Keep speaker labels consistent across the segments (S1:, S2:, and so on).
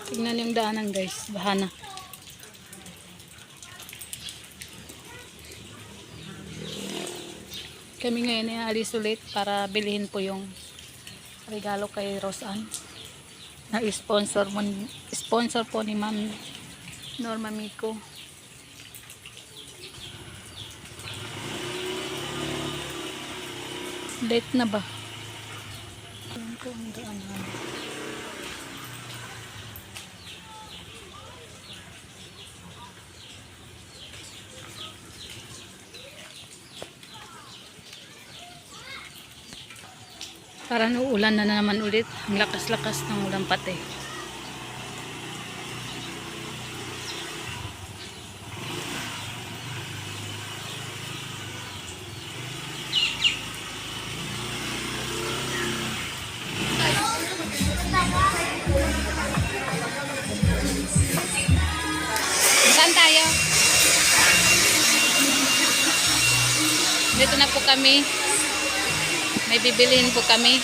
S1: Tingnan yung daanan guys, bahana. Kami ngayon ay alis ulit para bilhin po yung regalo kay Roseanne na sponsor po ni Ma'am Norma Miko. Late na ba? Ayan ko ang daanan. Parang uulan na naman ulit. Ang lakas-lakas ng ulan pati. Saan tayo? Dito na po kami. May bibilihin po kami.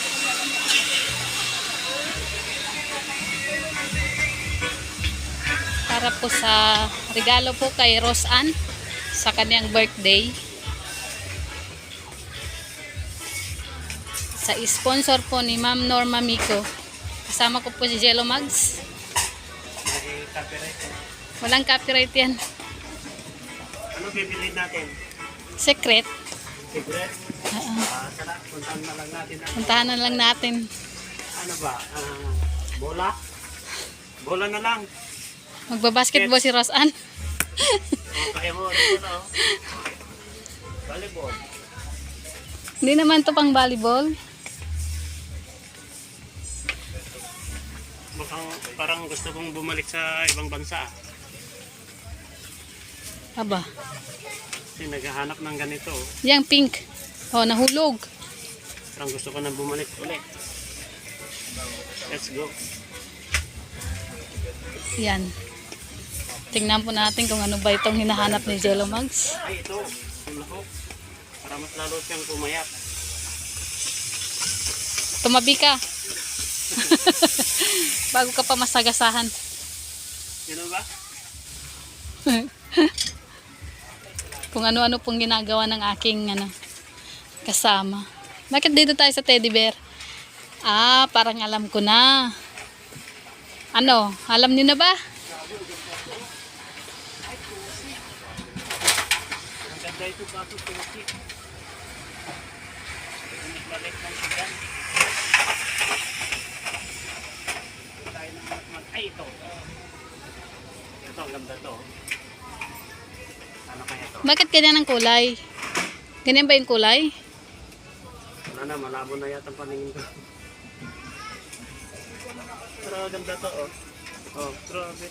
S1: Para po sa regalo po kay Roseanne sa kanyang birthday. Sa sponsor po ni Ma'am Norma Miko. Kasama ko po si Jello Mags. Walang copyright yan.
S2: Ano bibilihin natin?
S1: Secret.
S2: Secret? Tara, puntahan na lang natin.
S1: Puntahan na lang natin.
S2: Ano ba? Bola? Bola na lang.
S1: Magbabasketball si Roseanne.
S2: Kaya mo, ano na? Volleyball.
S1: Hindi naman to pang volleyball.
S2: Mukhang parang gusto kong bumalik sa ibang bansa.
S1: Aba.
S2: Kasi naghahanap ng ganito.
S1: Yang pink. Oh, nahulog.
S2: Parang gusto ko na bumalik ulit. Let's go.
S1: Yan. Tingnan po natin kung ano ba itong hinahanap ni Jello Mags.
S2: Ay, ito. Yung lahok. Para mas lalo siyang pumayat.
S1: Tumabi ka. Bago ka pa masagasahan.
S2: Yun ba?
S1: Kung ano-ano pong ginagawa ng aking kasama. Bakit dito tayo sa teddy bear? Ah, parang alam ko na. Ano? Alam niyo na ba?
S2: Ang ganda ito pa ito. Tuki. Balik ng sigan. Tayo ng matmat. Ay, ito. Ito, ang ganda to. Ano kaya ito?
S1: Bakit ganyan ang kulay? Ganyan ba yung kulay?
S2: Wala na, malabo na yata ang paningin ko. Pero ganda to, oh. Oh, grabe.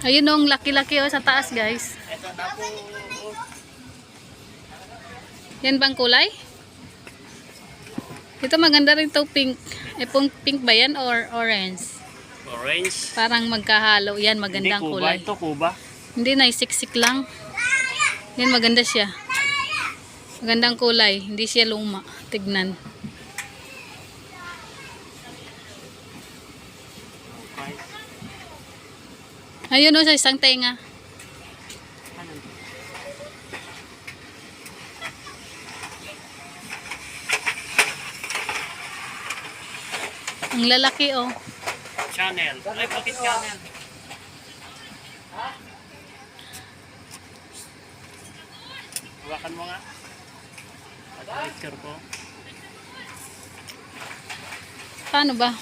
S1: Ayun ang laki-laki sa taas, guys.
S2: Ito na po. Oh.
S1: Yan bang kulay? Ito maganda rin to pink. Pink ba yan or orange?
S2: Orange.
S1: Parang magkahalo. Yan, magandang
S2: Hindi, Kuba.
S1: kulay.
S2: Ito, Kuba.
S1: Hindi, naisiksik lang. Yan, maganda siya. Magandang kulay. Hindi siya luma. Tignan. Ayun o, sa isang tenga. Ang lalaki oh.
S2: Channel. Ay, bakit channel? Hawakan mo nga. Picture ko.
S1: Paano ba?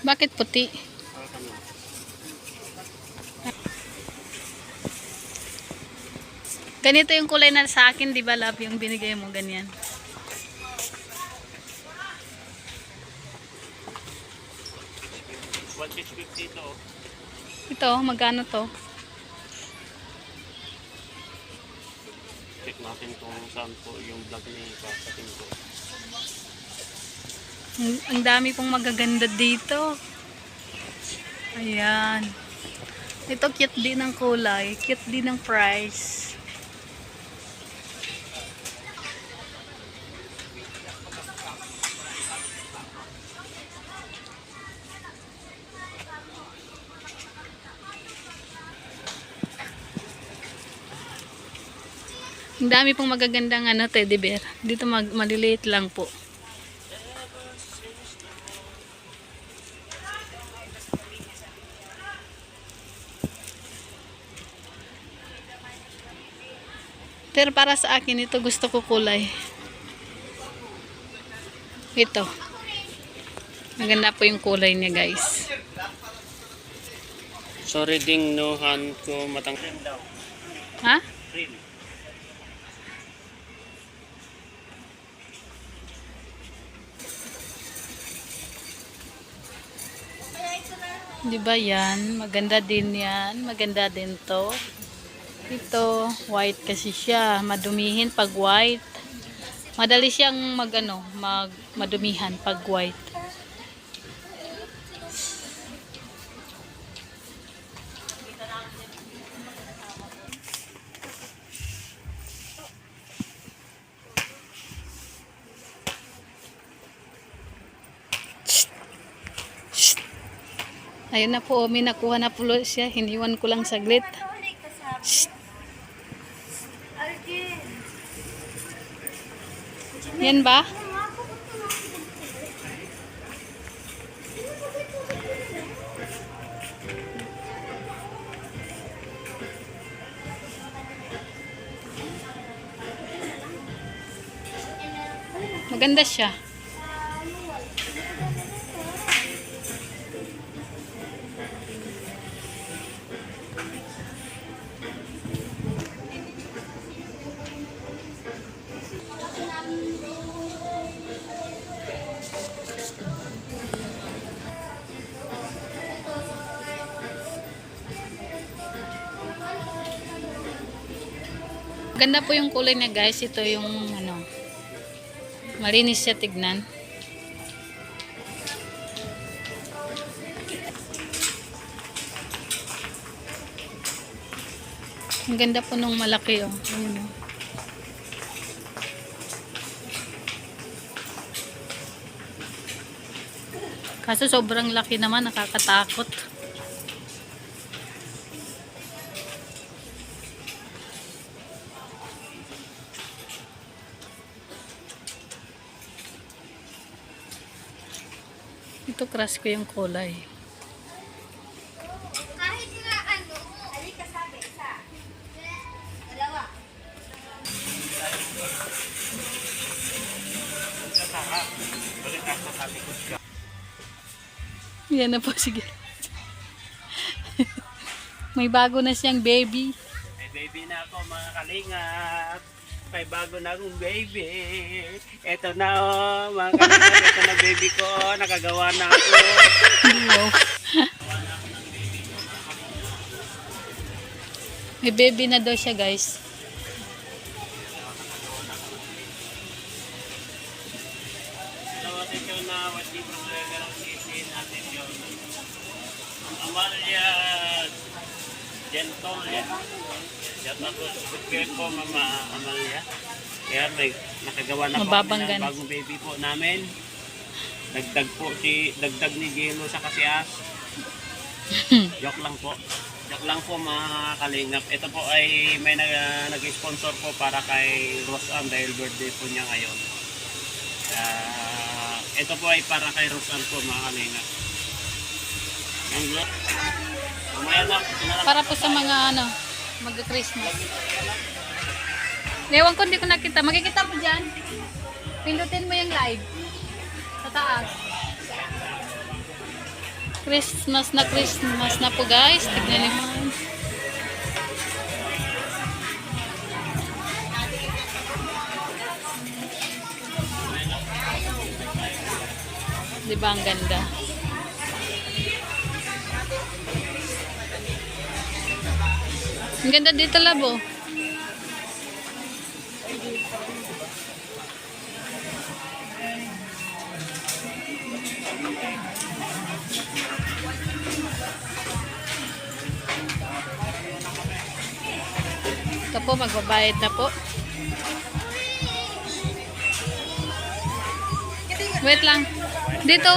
S1: Bakit puti?
S2: Hawakan mo.
S1: Ganito yung kulay na sa akin, di ba, love? Yung binigay mo, ganyan.
S2: $1.50 ito.
S1: Ito, magkano to?
S2: Check natin kung saan po yung vlog ni Kapating ko.
S1: Ang dami pong magaganda dito. Ayan. Ito cute din ang kulay. Cute din ang price. Ang dami pong magagandang ano, teddy bear. Dito maliliit lang po. Pero para sa akin, ito gusto ko kulay. Ito. Maganda po yung kulay niya, guys.
S2: Sorry ding nohan ko matang cream daw.
S1: Ha?
S2: Cream.
S1: Di ba yan? Maganda din yan. Maganda din to. Ito, white kasi siya. Madumihin pag white. Madali siyang madumihan pag white. Ayun na po, may nakuha na po siya. Hiniwan ko lang saglit. Shh. Yan ba? Maganda siya. Ganda po yung kulay niya, guys. Ito yung malinis siya tignan. Ang ganda po nung malaki, oh. Ayun, oh. Kaso sobrang laki naman, nakakatakot. Ito crush ko yung kulay.
S3: Kahit nga alika sabi isa. Dalawa.
S1: Yan na po, sige. May bago na siyang baby.
S2: May baby na ako mga kalingap. May bago na akong baby. Eto na mga kalingap. Ito na baby ko. Nakagawa na ako.
S1: Wow. May baby na daw siya, guys.
S2: Attention na wati problema ng sisin. Attention. Ang Amalia Gentol yan. Yan ako. Subscribe po Mama Amalia. Kaya may nakagawa na po
S1: Mababanggan.
S2: ng bagong baby po namin. Dagdag ni Jelo sa kasias. Joke lang po. Joke lang po mga kalingap. Ito po ay may nag-sponsor po para kay Rosan dahil birthday po niya ngayon. Ito po ay para kay Rosan po mga kalingap. Mamaya na.
S1: Para po sa mga mag-Christmas. Ewan ko, hindi ko nakita. Makikita mo dyan. Pindutin mo yung live. Sa taas. Christmas na po, guys. Tignan niyo. Diba ang ganda? Ang ganda dito, labo. Ito po, magbabayad na po. Wait lang. Dito.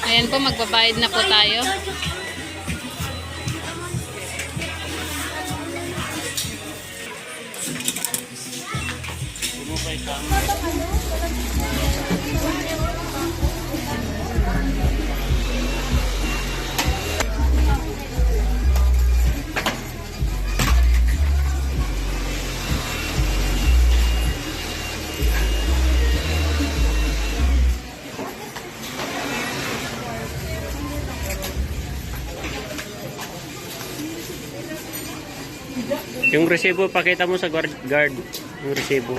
S1: Ayan po, magbabayad na po tayo.
S2: Puno pa isang. Yung resibo, pakita mo sa guard. Yung resibo.